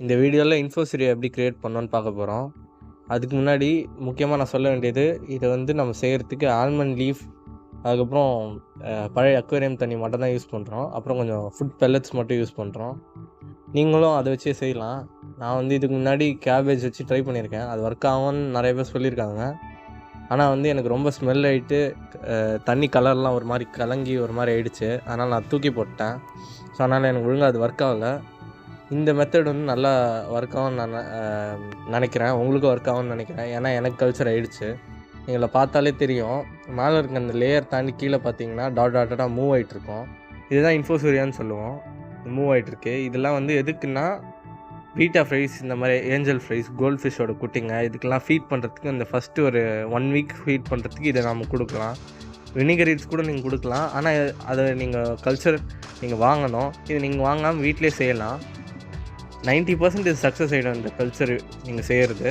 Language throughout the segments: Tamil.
இந்த வீடியோவில் இன்ஃபோசிரியை எப்படி கிரியேட் பண்ணோன்னு பார்க்க போகிறோம். அதுக்கு முன்னாடி முக்கியமாக நான் சொல்ல வேண்டியது, இதை வந்து நம்ம செய்கிறதுக்கு ஆல்மண்ட் லீஃப், அதுக்கப்புறம் பழைய அக்வேரியம் தண்ணி மட்டும் தான் யூஸ் பண்ணுறோம். அப்புறம் கொஞ்சம் ஃபுட் பெல்லட்ஸ் மட்டும் யூஸ் பண்ணுறோம். நீங்களும் அதை வச்சே செய்யலாம். நான் வந்து இதுக்கு முன்னாடி கேபேஜ் வச்சு ட்ரை பண்ணியிருக்கேன். அது ஒர்க் ஆகும்னு நிறைய பேர் சொல்லியிருக்காங்க. ஆனால் வந்து எனக்கு ரொம்ப ஸ்மெல் ஆகிட்டு தண்ணி கலர்லாம் ஒரு மாதிரி கலங்கி ஒரு மாதிரி ஆகிடுச்சு. அதனால் நான் தூக்கி போட்டேன். ஸோ அதனால் எனக்கு ஒழுங்காக அது ஒர்க் ஆகலை. இந்த மெத்தட் வந்து நல்லா ஒர்க் ஆகும்னு நான் நினைக்கிறேன். உங்களுக்கும் ஒர்க் ஆகும்னு நினைக்கிறேன். ஏன்னா எனக்கு கல்ச்சர் ஆகிடுச்சு. எங்களை பார்த்தாலே தெரியும். மேலே இருக்க அந்த லேயர் தாண்டி கீழே பார்த்தீங்கன்னா டாட்டாக மூவ் ஆகிட்ருக்கோம். இதுதான் இன்ஃபோசூரியான்னு சொல்லுவோம். மூவ் ஆகிட்டுருக்கு. இதெல்லாம் வந்து எதுக்குன்னா பீட்டா ஃப்ரைஸ், இந்த மாதிரி ஏஞ்சல் ஃப்ரைஸ், கோல்ட் ஃபிஷ்ஷோட குட்டிங்க, இதுக்கெல்லாம் ஃபீட் பண்ணுறதுக்கு இந்த ஃபஸ்ட்டு ஒரு 1 வீக் ஃபீட் பண்ணுறதுக்கு இதை நம்ம கொடுக்கலாம். வினிகர் ஈட்ஸ் கூட நீங்கள் கொடுக்கலாம். ஆனால் அதை நீங்கள் கல்ச்சர் நீங்கள் வாங்கணும். இது நீங்கள் வாங்காமல் வீட்டிலே செய்யலாம். 90% இது சக்ஸஸ் ஆகிடும் இந்த கல்ச்சர் நீங்கள் செய்கிறது.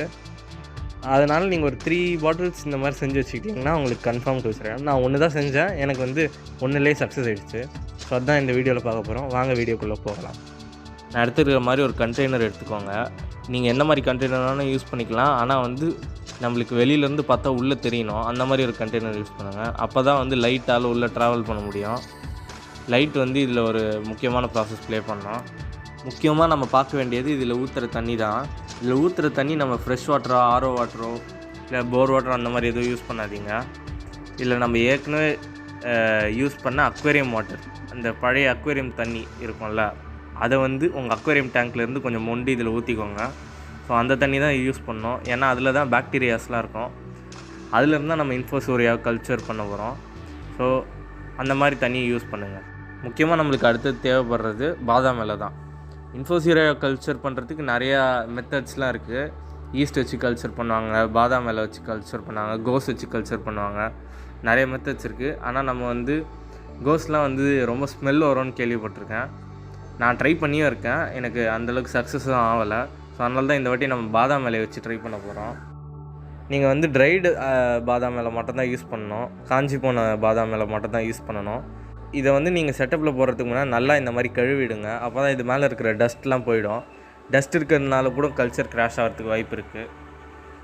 அதனால் நீங்கள் ஒரு 3 பாட்டில்ஸ் இந்த மாதிரி செஞ்சு வச்சுக்கிட்டிங்கன்னா உங்களுக்கு கன்ஃபார்ம் கல்ச்சர் ஆகிடும். நான் ஒன்று தான் செஞ்சேன். எனக்கு வந்து ஒன்றுலேயே சக்ஸஸ் ஆகிடுச்சு. ஸோ அதுதான் இந்த வீடியோவில் பார்க்க போகிறோம். வாங்க வீடியோக்குள்ளே போகலாம். நான் எடுத்துக்கிற மாதிரி ஒரு கண்டெய்னர் எடுத்துக்கோங்க. நீங்கள் எந்த மாதிரி கண்டெய்னராலும் யூஸ் பண்ணிக்கலாம். ஆனால் வந்து நம்மளுக்கு வெளியிலேருந்து பார்த்தா உள்ளே தெரியணும். அந்த மாதிரி ஒரு கண்டெய்னர் யூஸ் பண்ணுங்கள். அப்போ தான் வந்து லைட்டால் உள்ளே ட்ராவல் பண்ண முடியும். லைட் வந்து இதில் ஒரு முக்கியமான ப்ராசஸ் ப்ளே பண்ணோம். முக்கியமாக நம்ம பார்க்க வேண்டியது இதில் ஊற்றுற தண்ணி தான். இதில் ஊற்றுற தண்ணி நம்ம ஃப்ரெஷ் வாட்டரோ, ஆரோ வாட்டரோ, இல்லை போர் வாட்டரோ அந்த மாதிரி எதுவும் யூஸ் பண்ணாதீங்க. இதில் நம்ம ஏற்கனவே யூஸ் பண்ண அக்வேரியம் வாட்டர், அந்த பழைய அக்வேரியம் தண்ணி இருக்கும்ல, அதை வந்து உங்கள் அக்வேரியம் டேங்க்லேருந்து கொஞ்சம் மொண்டி இதில் ஊற்றிக்கோங்க. ஸோ அந்த தண்ணி தான் யூஸ் பண்ணோம். ஏன்னா அதில் தான் பாக்டீரியாஸ்லாம் இருக்கும். அதிலேருந்து தான் நம்ம இன்ஃபோசூரியா கல்ச்சர் பண்ண போகிறோம். ஸோ அந்த மாதிரி தண்ணியை யூஸ் பண்ணுங்கள். முக்கியமாக நம்மளுக்கு அடுத்தது தேவைப்படுறது பாதாம் இலை தான். இன்ஃபோசூரியா கல்ச்சர் பண்ணுறதுக்கு நிறையா மெத்தட்ஸ்லாம் இருக்குது. ஈஸ்ட் வச்சு கல்ச்சர் பண்ணுவாங்க, பாதாம் இலை வச்சு கல்ச்சர் பண்ணுவாங்க, கோஸ் வச்சு கல்ச்சர் பண்ணுவாங்க. நிறைய மெத்தட்ஸ் இருக்குது. ஆனால் நம்ம வந்து கோஸ்லாம் வந்து ரொம்ப ஸ்மெல் வரும்னு கேள்விப்பட்டிருக்கேன். நான் ட்ரை பண்ணியும் இருக்கேன். எனக்கு அந்தளவுக்கு சக்ஸஸும் ஆகலை. ஸோ அதனால தான் இந்த வாட்டி நம்ம பாதாம் இலையை வச்சு ட்ரை பண்ண போகிறோம். நீங்கள் வந்து ட்ரைடு பாதாம் இலை மட்டும் தான் யூஸ் பண்ணணும். காஞ்சி போன பாதாம் இலை மட்டும் தான் யூஸ் பண்ணணும். இதை வந்து நீங்கள் செட்டப்பில் போடுறதுக்கு முன்னாடி நல்லா இந்த மாதிரி கழுவிடுங்க. அப்போ தான் இது மேலே இருக்கிற டஸ்ட்லாம் போயிடும். டஸ்ட் இருக்கிறதுனால கூட கல்ச்சர் கிராஷ் ஆகிறதுக்கு வாய்ப்பு இருக்குது.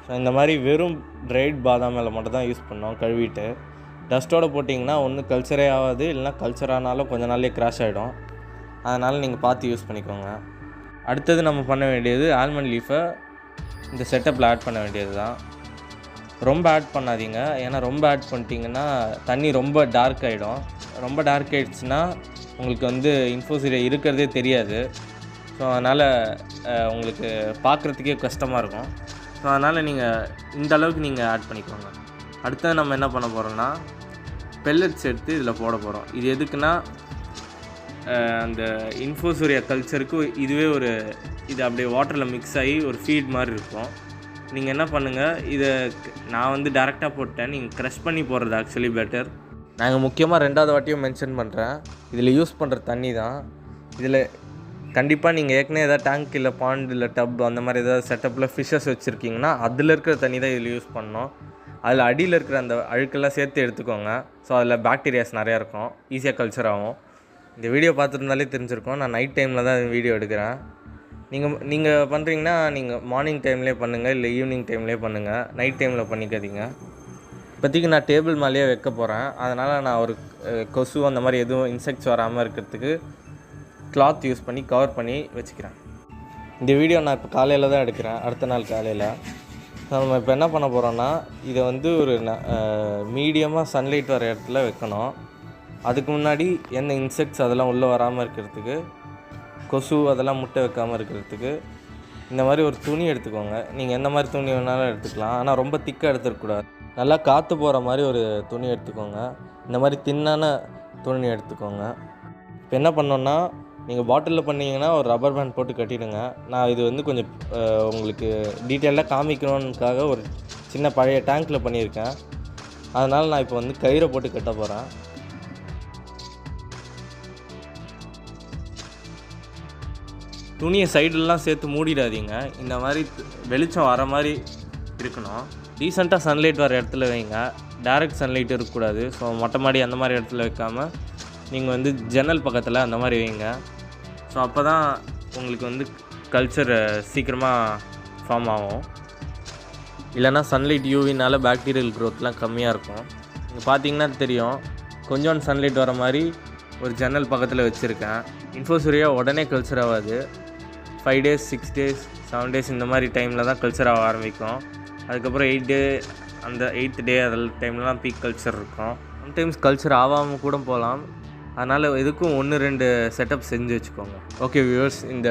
ஸோ இந்த மாதிரி வெறும் ட்ரைட் பாதாம் இலை மட்டும் தான் யூஸ் பண்ணோம். கழுவிட்டு டஸ்ட்டோடு போட்டிங்கன்னா ஒன்றும் கல்ச்சரே ஆகாது, இல்லைனா கல்ச்சர் ஆனாலும் கொஞ்சம் நாள்லேயே கிராஷ் ஆகிடும். அதனால் நீங்கள் பார்த்து யூஸ் பண்ணிக்கோங்க. அடுத்தது நம்ம பண்ண வேண்டியது ஆல்மண்ட் லீஃபை இந்த செட்டப்பில் ஆட் பண்ண வேண்டியது தான். ரொம்ப ஆட் பண்ணாதீங்க. ஏன்னா ரொம்ப ஆட் பண்ணிட்டீங்கன்னா தண்ணி ரொம்ப டார்க் ஆகிடும். ரொம்ப டார்க் ஆகிடுச்சுன்னா உங்களுக்கு வந்து இன்ஃபோசூரியா இருக்கிறதே தெரியாது. ஸோ அதனால் உங்களுக்கு பார்க்குறதுக்கே கஷ்டமாக இருக்கும். ஸோ அதனால் நீங்கள் இந்த அளவுக்கு நீங்கள் ஆட் பண்ணிக்கோங்க. அடுத்தது நம்ம என்ன பண்ண போகிறோம்னா பெல்லட்ஸ் எடுத்து இதில் போட போகிறோம். இது எதுக்குன்னா அந்த இன்ஃபோசூரியா கல்ச்சருக்கு இதுவே இது அப்படியே வாட்டரில் மிக்ஸ் ஆகி ஒரு ஃபீட் மாதிரி இருக்கும். நீங்கள் என்ன பண்ணுங்கள், இதை நான் வந்து டேரெக்டாக போட்டேன். நீங்கள் க்ரஷ் பண்ணி போடுறது ஆக்சுவலி பெட்டர். நாங்கள் முக்கியமாக 2வது வாட்டியும் மென்ஷன் பண்ணுறேன். இதில் யூஸ் பண்ணுற தண்ணி தான். இதில் கண்டிப்பாக நீங்கள் ஏற்கனவே எதாவது டேங்க் இல்லை பாண்ட் இல்லை டப் அந்த மாதிரி ஏதாவது செட்டப்பில் ஃபிஷ்ஷஸ் வச்சுருக்கீங்கன்னா அதில் இருக்கிற தண்ணி தான் இதில் யூஸ் பண்ணணும். அதில் அடியில் இருக்கிற அந்த அழுக்கெல்லாம் சேர்த்து எடுத்துக்கோங்க. ஸோ அதில் பாக்டீரியாஸ் நிறையா இருக்கும், ஈஸியாக கல்ச்சர் ஆகும். இந்த வீடியோ பார்த்துருந்தாலே தெரிஞ்சிருக்கும். நான் நைட் டைமில் தான் வீடியோ எடுக்கிறேன். நீங்கள் பண்ணுறீங்கன்னா நீங்கள் மார்னிங் டைம்லேயே பண்ணுங்கள், இல்லை ஈவினிங் டைம்லேயே பண்ணுங்கள். நைட் டைமில் பண்ணிக்காதீங்க. இப்போதைக்கு நான் டேபிள் மேலேயே வைக்க போகிறேன். அதனால் நான் ஒரு கொசு அந்த மாதிரி எதுவும் இன்செக்ட்ஸ் வராமல் இருக்கிறதுக்கு கிளாத் யூஸ் பண்ணி கவர் பண்ணி வச்சுக்கிறேன். இந்த வீடியோ நான் இப்போ காலையில் தான் எடுக்கிறேன், அடுத்த நாள் காலையில். நம்ம இப்போ என்ன பண்ண போகிறோன்னா இதை வந்து ஒரு மீடியமாக சன்லைட் வர இடத்துல வைக்கணும். அதுக்கு முன்னாடி எந்த இன்செக்ட்ஸ் அதெல்லாம் உள்ளே வராமல் இருக்கிறதுக்கு, கொசு அதெல்லாம் முட்டை வைக்காமல் இருக்கிறதுக்கு இந்த மாதிரி ஒரு துணி எடுத்துக்கோங்க. நீங்கள் எந்த மாதிரி துணி வேணாலும் எடுத்துக்கலாம். ஆனால் ரொம்ப திக்காக எடுத்துக்கூடாது. நல்லா காற்று போகிற மாதிரி ஒரு துணி எடுத்துக்கோங்க. இந்த மாதிரி தின்னான துணி எடுத்துக்கோங்க. இப்போ என்ன பண்ணோன்னா நீங்கள் பாட்டிலில் பண்ணிங்கன்னா ஒரு ரப்பர் பேண்ட் போட்டு கட்டிடுங்க. நான் இது வந்து கொஞ்சம் உங்களுக்கு டீட்டெயிலாக காமிக்கணுன்றதுக்காக ஒரு சின்ன பழைய டேங்க்கில் பண்ணியிருக்கேன். அதனால் நான் இப்போ வந்து கயிறை போட்டு கட்ட போகிறேன். துணியை சைடெல்லாம் சேர்த்து மூடிடாதீங்க. இந்த மாதிரி வெளிச்சம் வர மாதிரி இருக்கணும். டீசெண்டாக சன்லைட் வர இடத்துல வைங்க. டைரக்ட் சன்லைட் இருக்கக்கூடாது. ஸோ மொட்டை மாடி அந்த மாதிரி இடத்துல வைக்காமல் நீங்கள் வந்து ஜன்னல் பக்கத்தில் அந்த மாதிரி வைங்க. ஸோ அப்போ தான் உங்களுக்கு வந்து கல்ச்சர் சீக்கிரமாக ஃபார்ம் ஆகும். இல்லைனா சன்லைட் யூவினால் பாக்டீரியல் க்ரோத்லாம் கம்மியாக இருக்கும். இங்கே பார்த்தீங்கன்னா தெரியும், கொஞ்சம் சன்லைட் வர மாதிரி ஒரு ஜன்னல் பக்கத்தில் வச்சுருக்கேன். இன்ஃபோசூரியா உடனே கல்ச்சர் ஆகாது. 5 days 6 days 7 days இந்த மாதிரி டைமில் தான் கல்ச்சர் ஆக ஆரம்பிக்கும். அதுக்கப்புறம் 8 day அந்த 8th day அதில் டைம்லாம் பீக் கல்ச்சர் இருக்கும். சம்டைம்ஸ் கல்ச்சர் ஆகாமல் கூட போகலாம். அதனால் எதுக்கும் 1-2 செட்டப் செஞ்சு வச்சுக்கோங்க. ஓகே வியூவர்ஸ், இந்த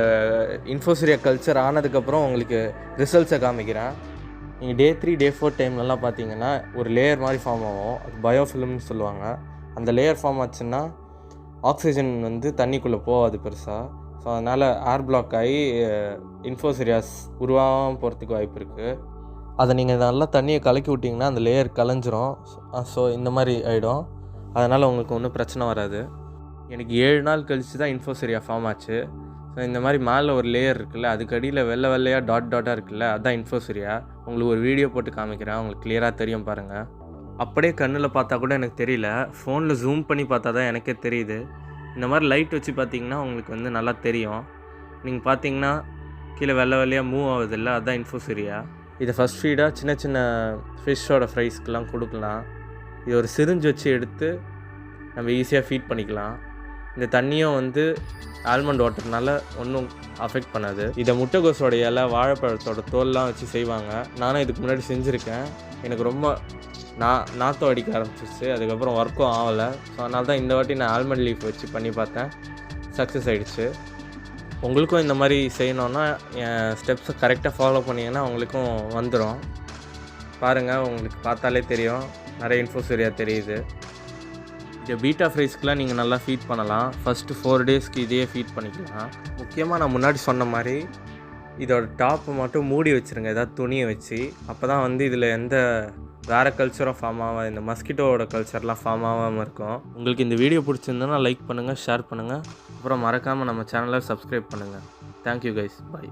இன்ஃபோசூரியா கல்ச்சர் ஆனதுக்கப்புறம் உங்களுக்கு ரிசல்ட்ஸை காமிக்கிறேன். நீங்கள் Day 3 Day 4 டைம்லலாம் பார்த்தீங்கன்னா ஒரு லேயர் மாதிரி ஃபார்ம் ஆகும். அது பயோஃபிலிம்னு சொல்லுவாங்க. அந்த லேயர் ஃபார்ம் ஆச்சுன்னா ஆக்சிஜன் வந்து தண்ணிக்குள்ளே போகாது பெருசாக. ஸோ அதனால் ஏர் பிளாக் ஆகி இன்ஃபோசூரியாஸ் உருவாகாமல் போகிறதுக்கு வாய்ப்பு இருக்குது. அதை நீங்கள் நல்லா தண்ணியை கலக்கி விட்டிங்கன்னா அந்த லேயர் கலைஞ்சிரும். ஸோ இந்த மாதிரி ஆகிடும். அதனால் உங்களுக்கு ஒன்றும் பிரச்சனை வராது. எனக்கு 7 நாள் கழித்து தான் இன்ஃபோசூரியா ஃபார்ம் ஆச்சு. ஸோ இந்த மாதிரி மேலே ஒரு லேயர் இருக்குல்ல, அதுக்கு அடியில் வெள்ளை வெள்ளையாக டாட்டாக இருக்குல்ல, அதுதான் இன்ஃபோசூரியா. உங்களுக்கு ஒரு வீடியோ போட்டு காமிக்கிறேன், உங்களுக்கு கிளியராக தெரியும் பாருங்கள். அப்படியே கண்ணில் பார்த்தா கூட எனக்கு தெரியல, ஃபோனில் ஜூம் பண்ணி பார்த்தா தான் எனக்கே தெரியுது. இந்த மாதிரி லைட் வச்சு பார்த்தீங்கன்னா உங்களுக்கு வந்து நல்லா தெரியும். நீங்கள் பார்த்தீங்கன்னா கீழே வெள்ளை வெள்ளையாக மூவ் ஆகுதில்ல, அதுதான் இன்ஃபோசூரியா. இதை ஃபஸ்ட் ஃபீடாக சின்ன சின்ன ஃபிஷ்ஷோட ஃப்ரைஸ்க்கெலாம் கொடுக்கலாம். இது ஒரு சிரிஞ்சு வச்சு எடுத்து நம்ம ஈஸியாக ஃபீட் பண்ணிக்கலாம். இந்த தண்ணியும் வந்து ஆல்மண்ட் வாட்டர்னால ஒன்றும் அஃபெக்ட் பண்ணாது. இதை முட்டைகோஸோட இலை, வாழைப்பழத்தோட தோல்லாம் வச்சு செய்வாங்க. நானும் இதுக்கு முன்னாடி செஞ்சுருக்கேன். எனக்கு ரொம்ப நாற்றம் அடிக்க ஆரம்பிச்சிச்சு. அதுக்கப்புறம் ஒர்க்கும் ஆகலை. ஸோ அதனால தான் இந்த வாட்டி நான் ஆல்மண்ட் லீஃப் வச்சு பண்ணி பார்த்தேன். சக்ஸஸ் ஆகிடுச்சு. உங்களுக்கும் இந்த மாதிரி செய்யணுன்னா என் ஸ்டெப்ஸை கரெக்டாக ஃபாலோ பண்ணிங்கன்னா உங்களுக்கும் வந்துடும். பாருங்கள், உங்களுக்கு பார்த்தாலே தெரியும், நிறைய இன்ஃபோசூரியா தெரியுது. இந்த பீட்டா ஃப்ரைஸ்க்கெலாம் நீங்கள் நல்லா ஃபீட் பண்ணலாம். ஃபஸ்ட்டு 4 daysக்கு இதையே ஃபீட் பண்ணிக்கலாம். முக்கியமாக நான் முன்னாடி சொன்ன மாதிரி இதோட டாப்பை மட்டும் மூடி வச்சுருங்க, ஏதாவது துணியை வச்சு. அப்போ தான் வந்து இதில் எந்த வேறு கல்ச்சரும் ஃபார்ம் ஆகாது, இந்த மஸ்கிட்டோட கல்ச்சர்லாம் ஃபார்ம் ஆகாமல் இருக்கும். உங்களுக்கு இந்த வீடியோ பிடிச்சிருந்தோன்னா லைக் பண்ணுங்கள், ஷேர் பண்ணுங்கள். அப்புறம் மறக்காமல் நம்ம சேனலை சப்ஸ்கிரைப் பண்ணுங்கள். தேங்க்யூ கைஸ், பாய்.